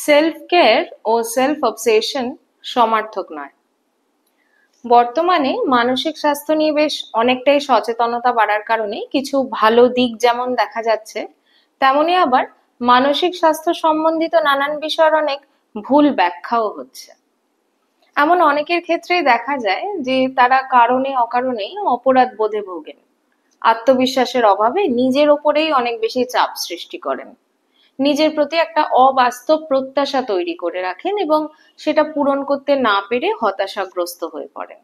Self care ও self obsession সমার্থক নয়। বর্তমানে মানসিক স্বাস্থ্য নিয়ে বেশ অনেকটাই সচেতনতা বাড়ার কারণে কিছু ভালো দিক যেমন দেখা যাচ্ছে, তেমনি আবার মানসিক স্বাস্থ্য সম্বন্ধিত নানান বিষয়ের অনেক ভুল ব্যাখ্যাও হচ্ছে। এমন অনেকের ক্ষেত্রেই দেখা যায় যে তারা কারণে অকারণেই অপরাধ বোধে ভোগেন, আত্মবিশ্বাসের অভাবে নিজের ওপরেই অনেক বেশি চাপ সৃষ্টি করেন, নিজের প্রতি একটা অবাস্তব প্রত্যাশা তৈরি করে রাখেন এবং সেটা পূরণ করতে না পেরে হতাশাগ্রস্ত হয়ে পড়েন।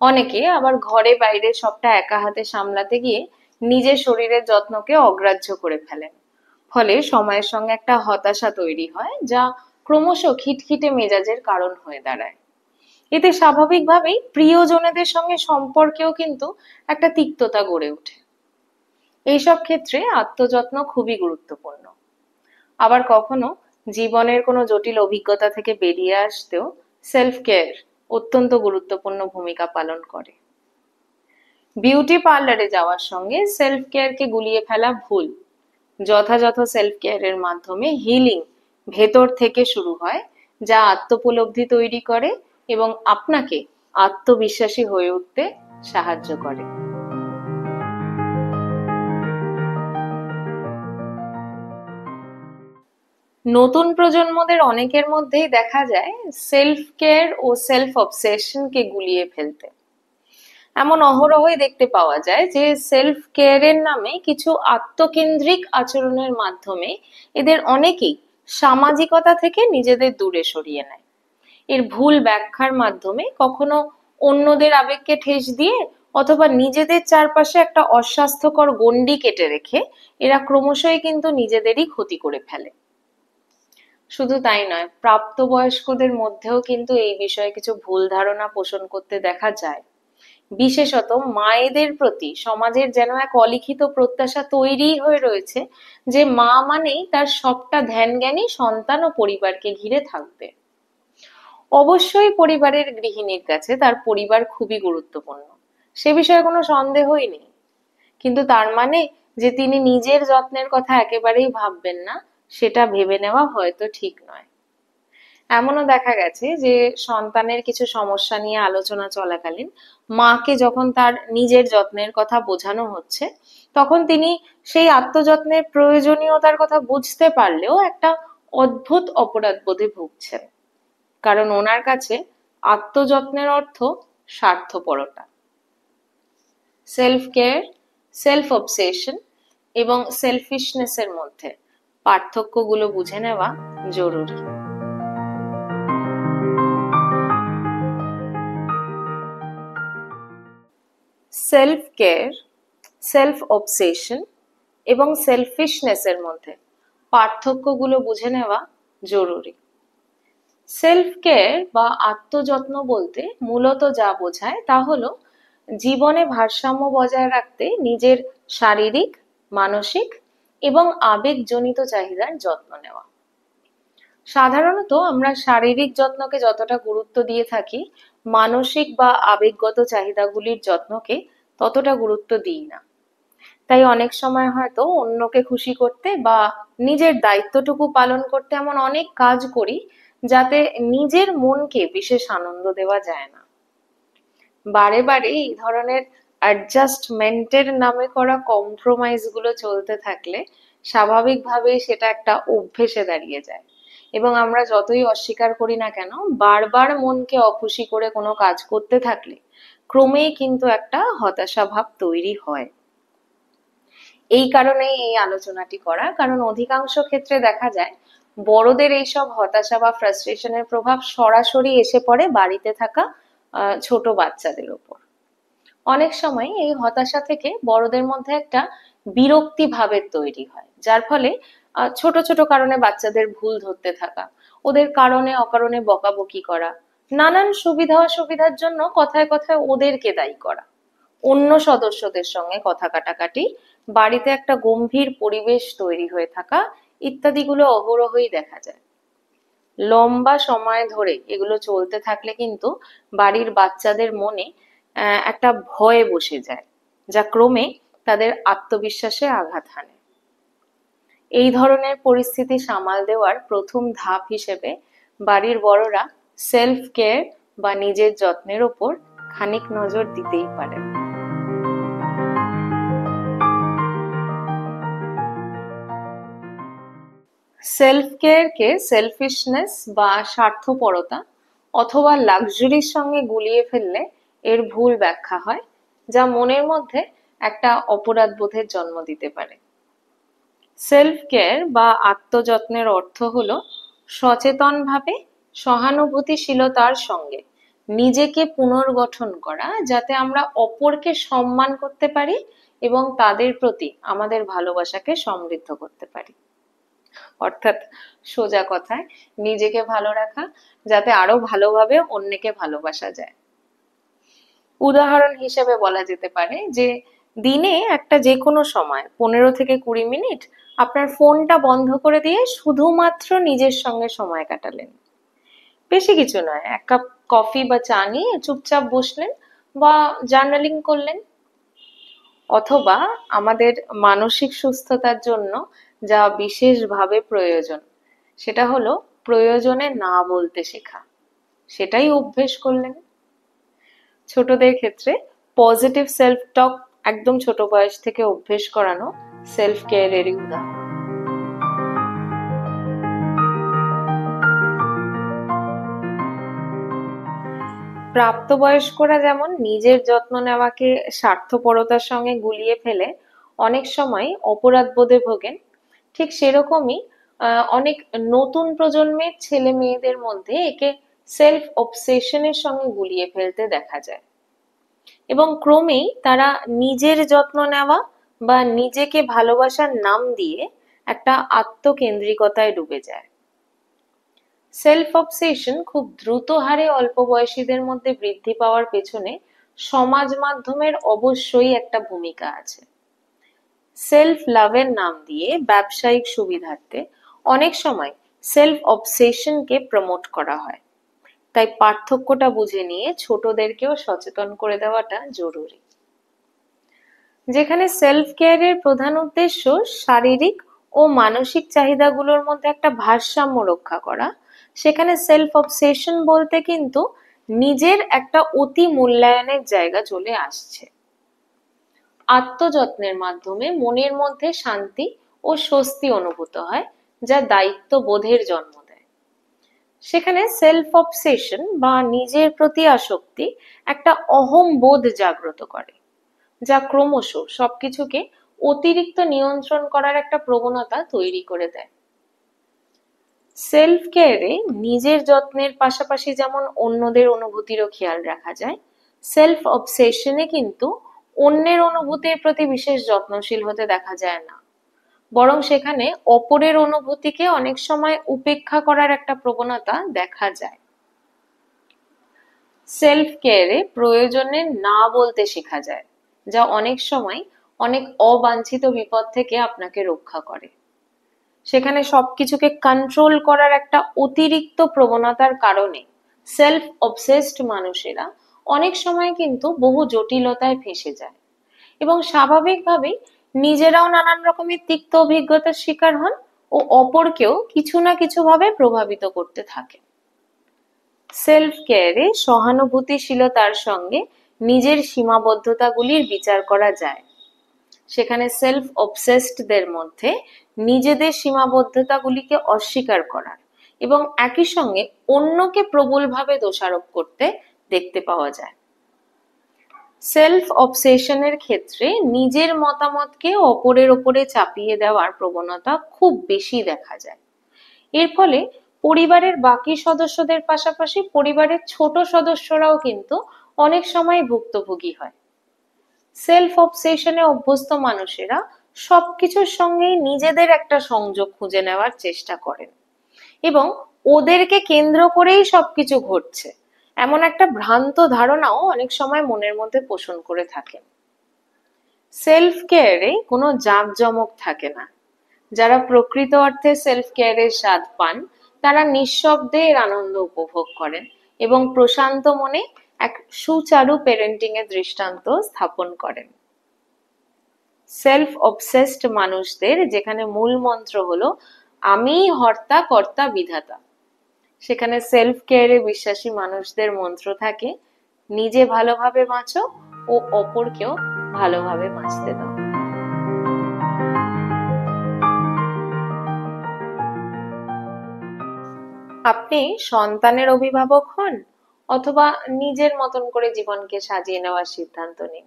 অনেকে আবার ঘরে বাইরে সবটা একা হাতে সামলাতে গিয়ে নিজের শরীরের যত্নকে অগ্রাহ্য করে ফেলেন। ফলে সময়ের সঙ্গে একটা হতাশা তৈরি হয়, যা ক্রমশ খিটখিটে মেজাজের কারণ হয়ে দাঁড়ায়। এতে স্বাভাবিকভাবেই প্রিয়জনেদের সঙ্গে সম্পর্কেও কিন্তু একটা তিক্ততা গড়ে ওঠে। এইসব ক্ষেত্রে আত্মযত্ন খুবই গুরুত্বপূর্ণ। আবার কখনো জীবনের কোনো জটিল অভিজ্ঞতা থেকে বেরিয়ে আসতেও সেলফ কেয়ার অত্যন্ত গুরুত্বপূর্ণ ভূমিকা পালন করে। বিউটি পার্লারে যাওয়ার সঙ্গে সেলফ কেয়ারকে গুলিয়ে ফেলা ভুল। যথাযথ সেলফ কেয়ারের মাধ্যমে হিলিং ভেতর থেকে শুরু হয়, যা আত্মোপলব্ধি তৈরি করে এবং আপনাকে আত্মবিশ্বাসী হয়ে উঠতে সাহায্য করে। নতুন প্রজন্মদের অনেকের মধ্যেই দেখা যায় সেলফ কেয়ার ও সেলফ অবসেশনকে গুলিয়ে ফেলতে। এমন অহরহই দেখতে পাওয়া যায় যে সেলফ কেয়ারের নামে কিছু আত্মকেন্দ্রিক আচরণের মাধ্যমে এদের অনেকেই সামাজিকতা থেকে নিজেদের দূরে সরিয়ে নেয়। এর ভুল ব্যাখ্যার মাধ্যমে কখনো অন্যদের আবেগকে ঠেস দিয়ে অথবা নিজেদের চারপাশে একটা অস্বাস্থ্যকর গণ্ডি কেটে রেখে এরা ক্রমশই কিন্তু নিজেদেরই ক্ষতি করে ফেলে। শুধু তাই নয়, প্রাপ্তবয়স্কদের মধ্যেও কিন্তু এই বিষয়ে কিছু ভুল ধারণা পোষণ করতে দেখা যায়। বিশেষত মায়েদের প্রতি সমাজের যেন এক অলিখিত প্রত্যাশা তৈরি হয়ে রয়েছে যে মা মানেই তার সবটা ধ্যান জ্ঞানী সন্তান ও পরিবারকে ঘিরে থাকবে। অবশ্যই পরিবারের গৃহিণীর কাছে তার পরিবার খুবই গুরুত্বপূর্ণ, সে বিষয়ে কোনো সন্দেহই নেই। কিন্তু তার মানে যে তিনি নিজের যত্নের কথা একেবারেই ভাববেন না, সেটা ভেবে নেওয়া হয়তো ঠিক নয়। এমনও দেখা গেছে যে সন্তানের কিছু সমস্যা নিয়ে আলোচনা চলাকালীন মাকে যখন তার নিজের যত্নের কথা বোঝানো হচ্ছে, তখন তিনি সেই আত্মযত্নের প্রয়োজনীয়তার কথা বুঝতে পারলেও একটা অদ্ভুত অপরাধ বোধে ভুগছেন, কারণ ওনার কাছে আত্মযত্নের অর্থ স্বার্থপরতা। সেলফ কেয়ার, সেলফ অবসেশন এবং সেলফিশনেসের মধ্যে পার্থক্যগুলো বুঝে নেওয়া জরুরি। সেলফ কেয়ার, সেলফ অবসেশন এবং সেলফিশনেসের মধ্যে পার্থক্যগুলো বুঝে নেওয়া জরুরি। সেলফ কেয়ার বা আত্মযত্ন বলতে মূলত যা বোঝায় তা হলো জীবনে ভারসাম্য বজায় রাখতে নিজের শারীরিক, মানসিক এবং আবেগজনিত চাহিদার যত্ন নেওয়া। সাধারণত আমরা শারীরিক যত্নকে যতটা গুরুত্ব দিয়ে থাকি, মানসিক বা আবেগগত চাহিদাগুলির যত্নকে ততটা গুরুত্ব দিই না। তাই অনেক সময় হয়তো অন্যকে খুশি করতে বা নিজের দায়িত্বটুকু পালন করতে এমন অনেক কাজ করি যাতে নিজের মনকে বিশেষ আনন্দ দেওয়া যায় না। বারে বারে এই ধরনের অ্যাডজাস্টমেন্টের নামে করা কম্প্রোমাইজ গুলো চলতে থাকলে স্বাভাবিকভাবেই সেটা একটা অভ্যেসে দাঁড়িয়ে যায় এবং আমরা যতই অস্বীকার করি না কেন, বারবার মনকে অখুশি করে কোনো কাজ করতে থাকলে ক্রমেই কিন্তু একটা হতাশা ভাব তৈরি হয়। এই কারণেই এই আলোচনাটি করা, কারণ অধিকাংশ ক্ষেত্রে দেখা যায় বড়দের এইসব হতাশা বা ফ্রাস্ট্রেশনের প্রভাব সরাসরি এসে পড়ে বাড়িতে থাকা ছোট বাচ্চাদের ওপর। অনেক সময় এই হতাশা থেকে বড়দের মধ্যে একটা বিরক্তি ভাবের তৈরি হয়, যার ফলে ছোট ছোট কারণে বাচ্চাদের ভুল ধরতে থাকা, ওদের কারণে অকারণে বকাবকি করা, নানান সুবিধা অসুবিধার জন্য কথায় কথায় ওদেরকে দায়ী করা, অন্য সদস্যদের সঙ্গে কথা কাটাকাটি, বাড়িতে একটা গম্ভীর পরিবেশ তৈরি হয়ে থাকা ইত্যাদিগুলো অহরহই দেখা যায়। লম্বা সময় ধরে এগুলো চলতে থাকলে কিন্তু বাড়ির বাচ্চাদের মনে একটা ভয় বসে যায়, যা ক্রমে তাদের আত্মবিশ্বাসে আঘাত হানে। এই ধরনের পরিস্থিতি সামাল দেওয়ার প্রথম ধাপ হিসেবে বাড়ির বড়রা সেলফ কেয়ার বা নিজের যত্নের ওপর খানিক নজর দিতেই পারেন। সেলফ কেয়ারকে সেলফিশনেস বা স্বার্থপরতা অথবা লাক্সারির সঙ্গে গুলিয়ে ফেললে এর ভুল ব্যাখ্যা হয়, যা মনের মধ্যে একটা অপরাধ বোধের জন্ম দিতে পারে। সেলফ কেয়ার বা আত্মযত্নের অর্থ হলো সচেতনভাবে সহানুভূতিশীলতার সঙ্গে নিজেকে পুনর্গঠন করা, যাতে আমরা অপরকে সম্মান করতে পারি এবং তাদের প্রতি আমাদের ভালোবাসাকে সমৃদ্ধ করতে পারি। অর্থাৎ সোজা কথায় নিজেকে ভালো রাখা, যাতে আরো ভালোভাবে অন্যকে ভালোবাসা যায়। উদাহরণ হিসেবে বলা যেতে পারে যে দিনে একটা যে কোনো সময় 15 থেকে 20 মিনিট আপনার ফোনটা বন্ধ করে দিয়ে শুধুমাত্র নিজের সঙ্গে সময় কাটালেন। বেশি কিছু নয়, 1 কাপ কফি বা চা নিয়ে চুপচাপ বসলেন বা জার্নালিং করলেন। অথবা আমাদের মানসিক সুস্থতার জন্য যা বিশেষভাবে প্রয়োজন, সেটা হলো প্রয়োজনে না বলতে শেখা, সেটাই অভ্যেস করলেন। ছোটদের ক্ষেত্রে পজিটিভ সেলফ টক একদম ছোট বয়স থেকে অভ্যেস করানো সেলফ কেয়ারেরই উদাহরণ। প্রাপ্তবয়স্করা যেমন নিজের যত্ন নেওয়াকে স্বার্থপরতার সঙ্গে গুলিয়ে ফেলে অনেক সময় অপরাধ বোধে ভোগেন, ঠিক সেরকমই অনেক নতুন প্রজন্মের ছেলে মেয়েদের মধ্যে একে সেলফ অবসেশনের সঙ্গে গুলিয়ে ফেলতে দেখা যায় এবং ক্রমেই তারা নিজের যত্ন নেওয়া বা নিজেকে ভালোবাসার নাম দিয়ে একটা আত্মকেন্দ্রিকতায় ডুবে যায়। সেলফ অবসেশন খুব দ্রুত হারে অল্প বয়সীদের মধ্যে বৃদ্ধি পাওয়ার পেছনে সমাজ মাধ্যমের অবশ্যই একটা ভূমিকা আছে। সেলফ লাভের নাম দিয়ে ব্যবসায়িক সুবিধার্থে অনেক সময় সেলফ অবসেশনকে প্রমোট করা হয়, তাই পার্থক্যটা বুঝে নিয়ে ছোটদেরকেও সচেতন করে দেওয়াটা জরুরি। যেখানে সেলফ কেয়ারের প্রধান উদ্দেশ্য শারীরিক ও মানসিক চাহিদাগুলোর মধ্যে একটা ভারসাম্য রক্ষা করা, সেখানে সেলফ অবসেশন বলতে কিন্তু নিজের একটা অতি মূল্যায়নের জায়গা চলে আসছে। আত্মযত্নের মাধ্যমে মনের মধ্যে শান্তি ও স্বস্তি অনুভূত হয়, যা দায়িত্ব বোধের জন্ম দেয়। সেখানে সেলফ অবসেশন বা নিজের প্রতি আসক্তি একটা অহং বোধ জাগ্রত করে, যা ক্রমশ সবকিছুকে অতিরিক্ত নিয়ন্ত্রণ করার একটা প্রবণতা তৈরি করে দেয়। সেলফ কেয়ারে নিজের যত্নের পাশাপাশি যেমন অন্যদের অনুভূতিরও খেয়াল রাখা যায়, সেলফ অবসেশনে কিন্তু অন্যের অনুভূতির প্রতি বিশেষ যত্নশীল হতে দেখা যায় না, বরং সেখানে অপরের অনুভূতিকে অনেক সময় উপেক্ষা করার একটা প্রবণতা দেখা যায়। সেলফ কেয়ারে প্রয়োজনে না বলতে শেখা যায়, যা অনেক সময় অনেক অবাঞ্ছিত বিপদ থেকে আপনাকে রক্ষা করে। সেখানে সবকিছুকে কন্ট্রোল করার একটা অতিরিক্ত প্রবণতার কারণে সেলফ অবসেসড মানুষেরা অনেক সময় কিন্তু বহু জটিলতায় ফেঁসে যায় এবং স্বাভাবিকভাবেই নিজেরাও নানান রকমের তিক্ত অভিজ্ঞতার শিকার হন ও অপরকেও কিছু না কিছু ভাবে প্রভাবিত করতে থাকে। সেলফ কেয়ারে সহানুভূতিশীলতার সঙ্গে নিজের সীমাবদ্ধতাগুলির বিচার করা যায়। সেখানে সেলফ অবসেসডদের মধ্যে নিজেদের সীমাবদ্ধতাগুলিকে অস্বীকার করার এবং একই সঙ্গে অন্যকে প্রবলভাবে দোষারোপ করতে দেখতে পাওয়া যায়। সেলফ অবসেশনের ক্ষেত্রে নিজের মতামতকে অপরের ওপরে চাপিয়ে দেওয়ার প্রবণতা খুব বেশি দেখা যায়। এর ফলে পরিবারের বাকি সদস্যদের পাশাপাশি পরিবারের ছোট সদস্যরাও কিন্তু অনেক সময় ভুক্তভোগী হয়। সেলফ অবসেশনে অভ্যস্ত মানুষেরা সবকিছুর সঙ্গেই নিজেদের একটা সংযোগ খুঁজে নেওয়ার চেষ্টা করেন এবং ওদেরকে কেন্দ্র করেই সবকিছু ঘটছে এমন একটা ভ্রান্ত ধারণাও অনেক সময় মনের মধ্যে পোষণ করে থাকেন। সেলফ কেয়ারে কোনো জাঁকজমক থাকে না। যারা প্রকৃত অর্থে সেলফ কেয়ারের স্বাদ পান তারা নিঃশব্দে এর আনন্দ উপভোগ করেন এবং প্রশান্ত মনে এক সুচারু প্যারেন্টিং এর দৃষ্টান্ত স্থাপন করেন। সেলফ অবসেসড মানুষদের, যেখানে মূল মন্ত্র হলো আমিই হর্তা কর্তা বিধাতা, সেখানে সেলফ কেয়ারে বিশ্বাসী মানুষদের মন্ত্র থাকে নিজে ভালোভাবে বাঁচো ও অপরকেও ভালোভাবে বাঁচতে দাও। আপনি সন্তানের অভিভাবক হন অথবা নিজের মতন করে জীবনকে সাজিয়ে নেওয়ার সিদ্ধান্ত নিন,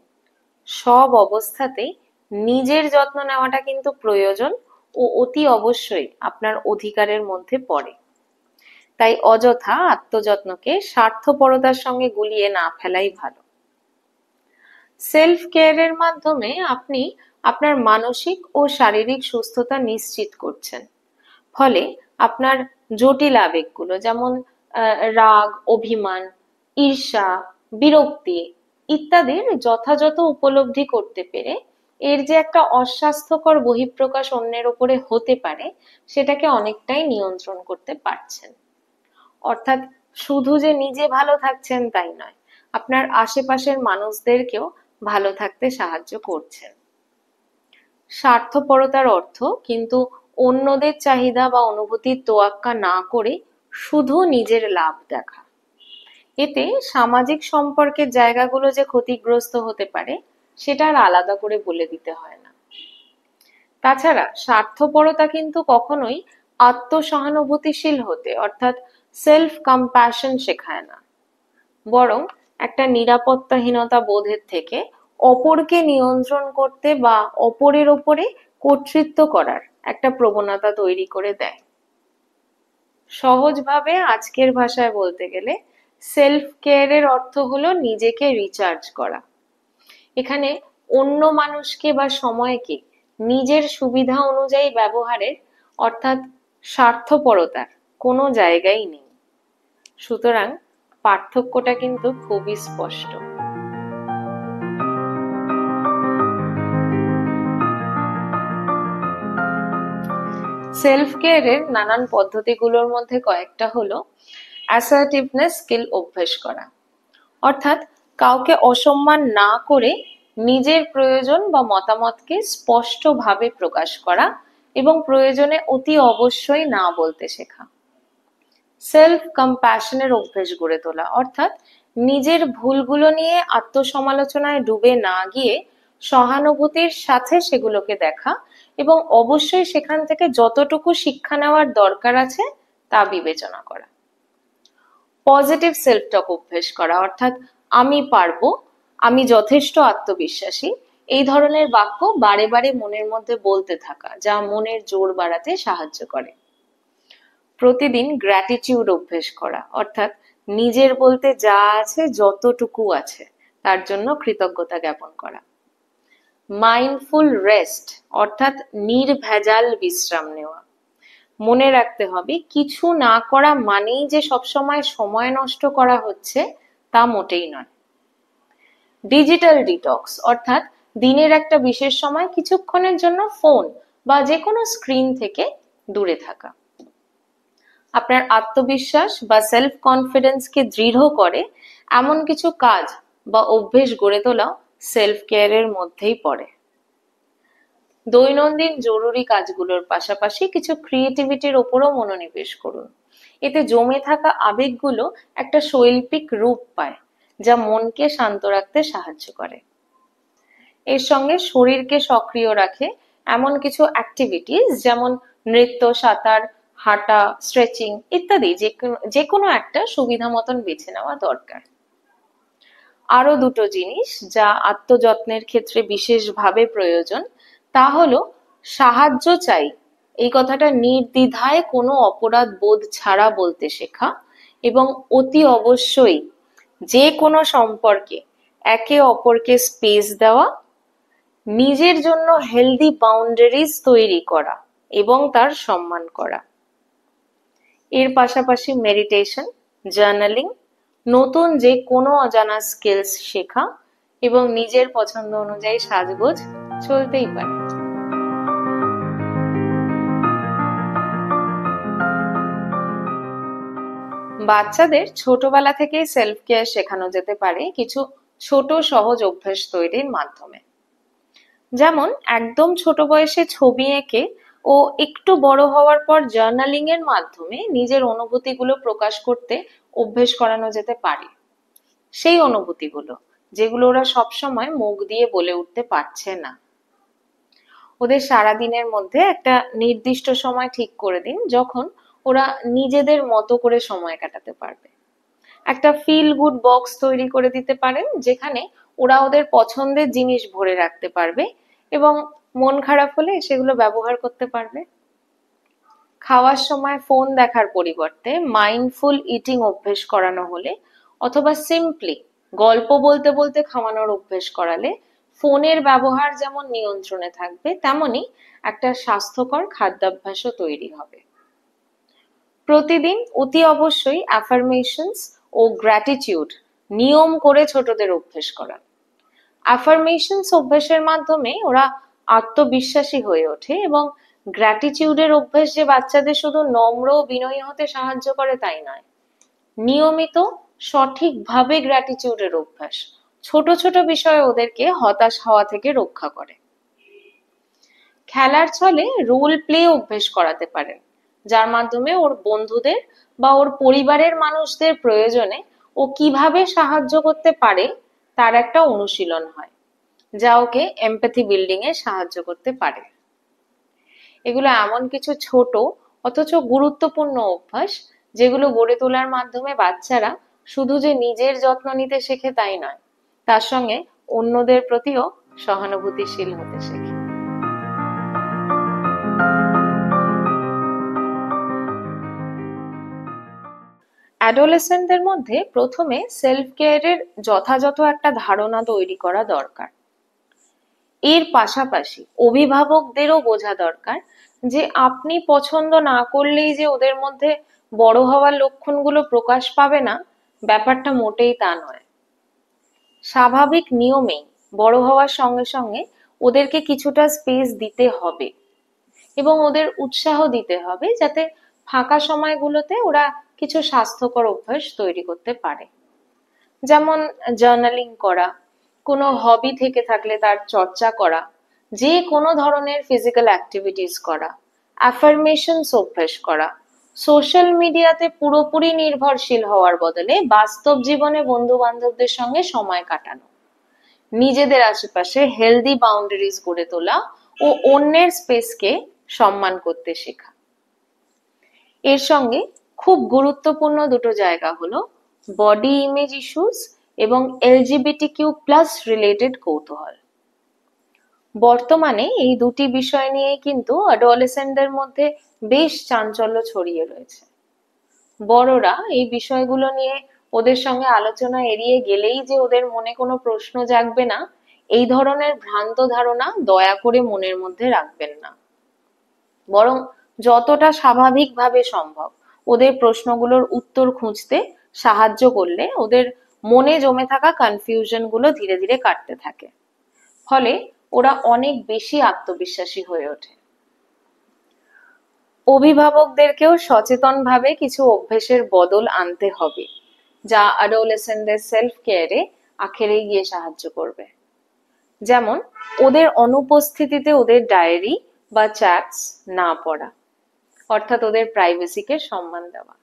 সব অবস্থাতেই নিজের যত্ন নেওয়াটা কিন্তু প্রয়োজন ও অতি অবশ্যই আপনার অধিকারের মধ্যে পড়ে। তাই অযথা আত্মযত্নকে স্বার্থপরতার সঙ্গে গুলিয়ে না ফেলাই ভালো। সেলফ কেয়ারের মাধ্যমে আপনি আপনার মানসিক ও শারীরিক সুস্থতা নিশ্চিত করছেন। ফলে আপনার জটিল আবেগগুলো যেমন রাগ, অভিমান, ঈর্ষা, বিরক্তি ইত্যাদির যথাযথ উপলব্ধি করতে পেরে এর যে একটা অস্বাস্থ্যকর বহিঃপ্রকাশ অন্যের ওপরে হতে পারে সেটাকে অনেকটাই নিয়ন্ত্রণ করতে পারছেন। অর্থাৎ শুধু যে নিজে ভালো থাকছেন তাই নয়, আপনার আশেপাশের মানুষদেরকেও ভালো থাকতে সাহায্য করছেন। স্বার্থপরতার অর্থ কিন্তু অন্যদের চাহিদা বা অনুভূতির তোয়াক্কা না করে শুধু নিজের লাভ দেখা। এতে সামাজিক সম্পর্কের জায়গাগুলো যে ক্ষতিগ্রস্ত হতে পারে সেটা আর আলাদা করে বলে দিতে হয় না। তাছাড়া স্বার্থপরতা কিন্তু কখনোই আত্মসহানুভূতিশীল হতে অর্থাৎ সেলফ কম্প্যাশন শেখায় না, বরং একটা নিরাপত্তাহীনতা বোধের থেকে অপরকে নিয়ন্ত্রণ করতে বা অপরের ওপরে কর্তৃত্ব করার একটা প্রবণতা তৈরি করে দেয়। সহজভাবে আজকের ভাষায় বলতে গেলে সেলফ কেয়ারের অর্থ হলো নিজেকে রিচার্জ করা। এখানে অন্য মানুষকে বা সময়কে নিজের সুবিধা অনুযায়ী ব্যবহারের অর্থাৎ স্বার্থপরতার কোনো জায়গাই নেই। সুতরাং পার্থক্যটা কিন্তু খুবই স্পষ্ট। সেলফ কেয়ারের নানান পদ্ধতিগুলোর মধ্যে কয়েকটা হলো অ্যাসার্টিভনেস স্কিল অভ্যেস করা, অর্থাৎ কাউকে অসম্মান না করে নিজের প্রয়োজন বা মতামতকে স্পষ্টভাবে প্রকাশ করা এবং প্রয়োজনে অতি অবশ্যই না বলতে শেখা। সেলফ কম্প্যাশনের অভ্যেস গড়ে তোলা, অর্থাৎ নিজের ভুলগুলো নিয়ে আত্মসমালোচনায় ডুবে না গিয়ে সহানুভূতির সাথে সেগুলোকে দেখা এবং অবশ্যই সেখান থেকে যতটুকু শিক্ষা নেওয়ার দরকার আছে তা বিবেচনা করা। পজিটিভ সেলফ টক অভ্যেস করা, অর্থাৎ আমি পারবো, আমি যথেষ্ট আত্মবিশ্বাসী, এই ধরনের বাক্য বারে বারে মনের মধ্যে বলতে থাকা, যা মনের জোর বাড়াতে সাহায্য করে। প্রতিদিন গ্র্যাটিটিউড অভ্যেস করা, অর্থাৎ নিজের বলতে যা আছে যতটুকু আছে তার জন্য কৃতজ্ঞতা জ্ঞাপন করা। মাইন্ডফুল রেস্ট, অর্থাৎ নির্ভেজাল বিশ্রাম নেওয়া। মনে রাখতে হবে কিছু না করা মানেই যে সবসময় সময় নষ্ট করা হচ্ছে তা মোটেই নয়। ডিজিটাল ডিটক্স, অর্থাৎ দিনের একটা বিশেষ সময় কিছুক্ষণের জন্য ফোন বা যে কোনো স্ক্রিন থেকে দূরে থাকা। আপনার আত্মবিশ্বাস বা সেলফ কনফিডেন্সকে দৃঢ় করে এমন কিছু কাজ বা অভ্যেস গড়ে তোলা সেলফ কেয়ারের মধ্যেই পড়ে। দৈনন্দিন জরুরি কাজগুলোর পাশাপাশি কিছু ক্রিয়েটিভিটির ওপরও মনোনিবেশ করুন। এতে জমে থাকা আবেগগুলো একটা শৈল্পিক রূপ পায়, যা মনকে শান্ত রাখতে সাহায্য করে। এর সঙ্গে শরীরকে সক্রিয় রাখে এমন কিছু অ্যাক্টিভিটিস যেমন নৃত্য, সাঁতার, হাঁটা, স্ট্রেচিং ইত্যাদি যে কোনো একটা সুবিধা মতন বেছে নেওয়া দরকার। আরো দুটো জিনিস যা আত্মযত্নের ক্ষেত্রে বিশেষভাবে প্রয়োজন তা হলো সাহায্য চাই এই কথাটা নির্দ্বিধায় কোনো অপরাধ বোধ ছাড়া বলতে শেখা এবং অতি অবশ্যই যে কোনো সম্পর্কে একে অপরকে স্পেস দেওয়া, নিজের জন্য হেলদি বাউন্ডারিজ তৈরি করা এবং তার সম্মান করা। এর পাশাপাশি মেডিটেশন, জার্নালিং, নতুন যে কোনো অজানা স্কিলস শেখা এবং নিজের পছন্দ অনুযায়ী সাজগোজ চলতেই পারে। বাচ্চাদের ছোটবেলা থেকেই সেলফ কেয়ার শেখানো যেতে পারে কিছু ছোট সহজ অভ্যাস তৈরির মাধ্যমে। যেমন একদম ছোট বয়সে ছবি এঁকে ও একটু বড় হওয়ার পর জার্নালিং এর মাধ্যমে নিজের অনুভূতিগুলো প্রকাশ করতে অভ্যেস করানো যেতে পারে। সেই অনুভূতিগুলো যেগুলো ওরা সবসময় মুখ দিয়ে বলে উঠতে পারছে না। ওদের সারাদিনের মধ্যে একটা নির্দিষ্ট সময় ঠিক করে দিন যখন ওরা নিজেদের মতো করে সময় কাটাতে পারবে। একটা ফিল গুড বক্স তৈরি করে দিতে পারেন যেখানে ওরা ওদের পছন্দের জিনিস ভরে রাখতে পারবে এবং মন খারাপ হলে সেগুলো ব্যবহার করতে পারবে। খাওয়ার সময় ফোন দেখার পরিবর্তে মাইন্ডফুল ইটিং অভ্যেস করানো হলে অথবা সিম্পলি গল্প বলতে বলতে খাওয়ানোর অভ্যেস করালে ফোনের ব্যবহার যেমন নিয়ন্ত্রণে থাকবে, তেমনি একটা স্বাস্থ্যকর খাদ্যাভ্যাসও তৈরি হবে। প্রতিদিন অতি অবশ্যই অ্যাফার্মেশনস ও গ্র্যাটিটিউড নিয়ম করে ছোটদের অভ্যেস করান। অ্যাফার্মেশনস অভ্যেসের মাধ্যমে ওরা আত্মবিশ্বাসী হয়ে ওঠে এবং গ্র্যাটিটিউডের অভ্যেস যে বাচ্চাদের শুধু নম্র ও বিনয়ী হতে সাহায্য করে তাই নয়, নিয়মিত সঠিকভাবে গ্র্যাটিটিউডের অভ্যাস ছোট ছোট বিষয়ে ওদেরকে হতাশ হওয়া থেকে রক্ষা করে। খেলার ছলে রোল প্লে অভ্যেস করাতে পারেন, যার মাধ্যমে ওর বন্ধুদের বা ওর পরিবারের মানুষদের প্রয়োজনে ও কিভাবে সাহায্য করতে পারে তার একটা অনুশীলন হয়, যা ওকে এমপ্যাথি বিল্ডিং এ সাহায্য করতে পারে। এগুলো এমন কিছু ছোট অথচ গুরুত্বপূর্ণ অভ্যাস যেগুলো গড়ে তোলার মাধ্যমে বাচ্চারা শুধু যে নিজের যত্ন নিতে শেখে তাই নয়, তার সঙ্গে অন্যদের প্রতিও সহানুভূতিশীল হতে শেখে। অ্যাডোলেসেন্টদের মধ্যে প্রথমে সেলফ কেয়ারের যথাযথ একটা ধারণা তৈরি করা দরকার। এর পাশাপাশি অভিভাবকদেরও বোঝা দরকার যে আপনি পছন্দ না করলেই যে ওদের মধ্যে বড় হওয়ার লক্ষণগুলো প্রকাশ পাবে না, ব্যাপারটা মোটেই তা নয়। স্বাভাবিক নিয়মেই বড় হওয়ার সঙ্গে সঙ্গে ওদেরকে কিছুটা স্পেস দিতে হবে এবং ওদের উৎসাহ দিতে হবে যাতে ফাঁকা সময়গুলোতে ওরা কিছু স্বাস্থ্যকর অভ্যাস তৈরি করতে পারে। যেমন জার্নালিং করা, কোনো হবি থেকে থাকলে তার চর্চা করা, যে কোনো ধরনের ফিজিক্যাল অ্যাক্টিভিটিস করা, অ্যাফার্মেশনস অভ্যাস করা, সোশ্যাল মিডিয়াতে পুরোপুরি নির্ভরশীল হওয়ার বদলে বাস্তব জীবনে বন্ধু বান্ধবদের সঙ্গে সময় কাটানো, নিজেদের আশেপাশে হেলদি বাউন্ডারিজ গড়ে তোলা ও অন্যের স্পেসকে সম্মান করতে শেখা। এর সঙ্গে খুব গুরুত্বপূর্ণ দুটো জায়গা হলো বডি ইমেজ ইস্যুস এবং এলজিবিটিকিউ প্লাস রিলেটেড কৌতূহল। বর্তমানে এই দুটি বিষয় নিয়েই কিন্তু অ্যাডোলেসেন্টদের মধ্যে বেশ চাঞ্চল্য ছড়িয়ে রয়েছে। বড়রা এই বিষয়গুলো নিয়ে ওদের সঙ্গে আলোচনা এড়িয়ে গেলেই যে ওদের মনে কোনো প্রশ্ন জাগবে না, এই ধরনের ভ্রান্ত ধারণা দয়া করে মনের মধ্যে রাখবেন না। বরং যতটা স্বাভাবিকভাবে সম্ভব ওদের প্রশ্নগুলোর উত্তর খুঁজতে সাহায্য করলে ওদের মনে জমে থাকা কনফিউশন গুলো ধীরে ধীরে কাটতে থাকে। ফলে ওরা অনেক বেশি আত্মবিশ্বাসী হয়ে ওঠে। অভিভাবকদেরকেও সচেতনভাবে কিছু অভ্যেসের বদল আনতে হবে, যা অ্যাডোলেসেন্টদের সেলফ কেয়ারে আখেরে গিয়ে সাহায্য করবে। যেমন ওদের অনুপস্থিতিতে ওদের ডায়েরি বা চ্যাটস না পড়া, অর্থাৎ ওদের প্রাইভেসিকে সম্মান দেওয়া।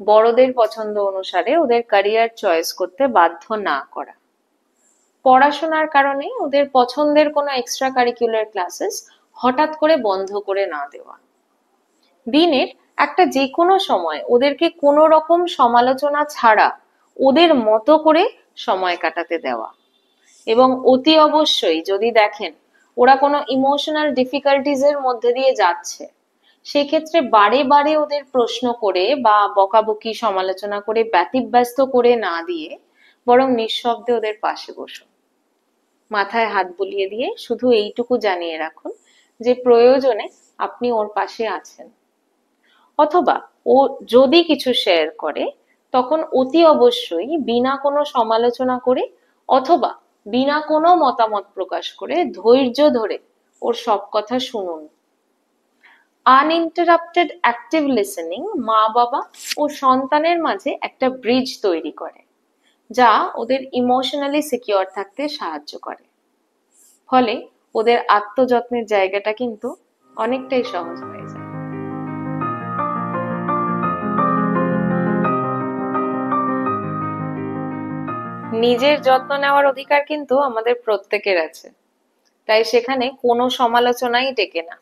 বড়দের পছন্দ অনুসারে ওদের ক্যারিয়ার চয়েস করতে বাধ্য না করা। পড়াশোনার কারণে ওদের পছন্দের কোনো এক্সট্রা কারিকুলার ক্লাসেস হঠাৎ করে বন্ধ করে না দেওয়া। দিনের একটা যে কোনো সময় ওদেরকে কোনো রকম সমালোচনা ছাড়া ওদের মতো করে সময় কাটাতে দেওয়া। এবং অতি অবশ্যই যদি দেখেন ওরা কোনো ইমোশনাল ডিফিকাল্টিজ এর মধ্যে দিয়ে যাচ্ছে, সেক্ষেত্রে বারে বারে ওদের প্রশ্ন করে বা বকাবকি সমালোচনা করে ব্যতিব্যস্ত করে না দিয়ে বরং নিঃশব্দে ওদের পাশে বসুন। মাথায় হাত বুলিয়ে দিয়ে শুধু এইটুকু জানিয়ে রাখুন যে প্রয়োজনে আপনি ওর পাশে আছেন। অথবা ও যদি কিছু শেয়ার করে তখন অতি অবশ্যই বিনা কোনো সমালোচনা করে অথবা বিনা কোনো মতামত প্রকাশ করে ধৈর্য ধরে ওর সব কথা শুনুন। আনইন্টারাপ্টেড অ্যাক্টিভ লিসেনিং মা বাবা ও সন্তানের মাঝে একটা ব্রিজ তৈরি করে, যা ওদের ইমোশনালি সিকিউর থাকতে সাহায্য করে। ফলে ওদের আত্মযত্নের জায়গাটা কিন্তু অনেকটাই সহজ হয়ে যায়। নিজের যত্ন নেওয়ার অধিকার কিন্তু আমাদের প্রত্যেকের আছে, তাই সেখানে কোনো সমালোচনাই টেকে না।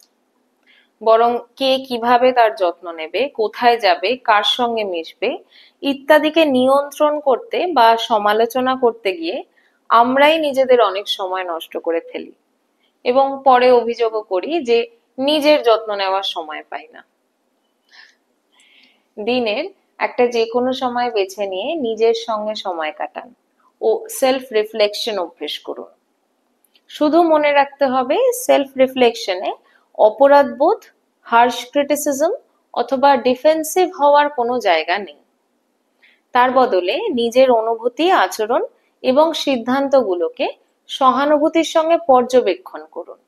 বরং কে কিভাবে তার যত্ন নেবে, কোথায় যাবে, কার সঙ্গে মিশবে ইত্যাদিকে নিয়ন্ত্রণ করতে বা সমালোচনা করতে গিয়ে আমরাই নিজেদের অনেক সময় নষ্ট করে ফেলি এবং পরে অভিযোগও করি যে নিজের যত্ন নেওয়ার সময় পাই না। দিনের একটা যে কোনো সময় বেছে নিয়ে নিজের সঙ্গে সময় কাটান ও সেলফ রিফ্লেকশন অভ্যেস করুন। শুধু মনে রাখতে হবে, সেলফ রিফ্লেকশনে অপরাধবোধ, হার্শ ক্রিটিসিজম অথবা ডিফেন্সিভ হওয়ার কোনো জায়গা নেই। তার বদলে নিজের অনুভূতি, আচরণ এবং সিদ্ধান্তগুলোকে সহানুভূতির সঙ্গে পর্যবেক্ষণ করুন।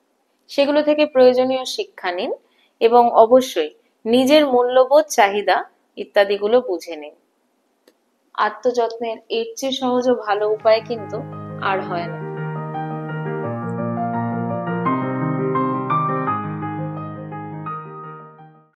সেগুলো থেকে প্রয়োজনীয় শিক্ষা নিন এবং অবশ্যই নিজের মূল্যবোধ, চাহিদা ইত্যাদিগুলো বুঝে নিন। আত্মযত্নের এর চেয়ে সহজ ও ভালো উপায় কিন্তু আর হয় না।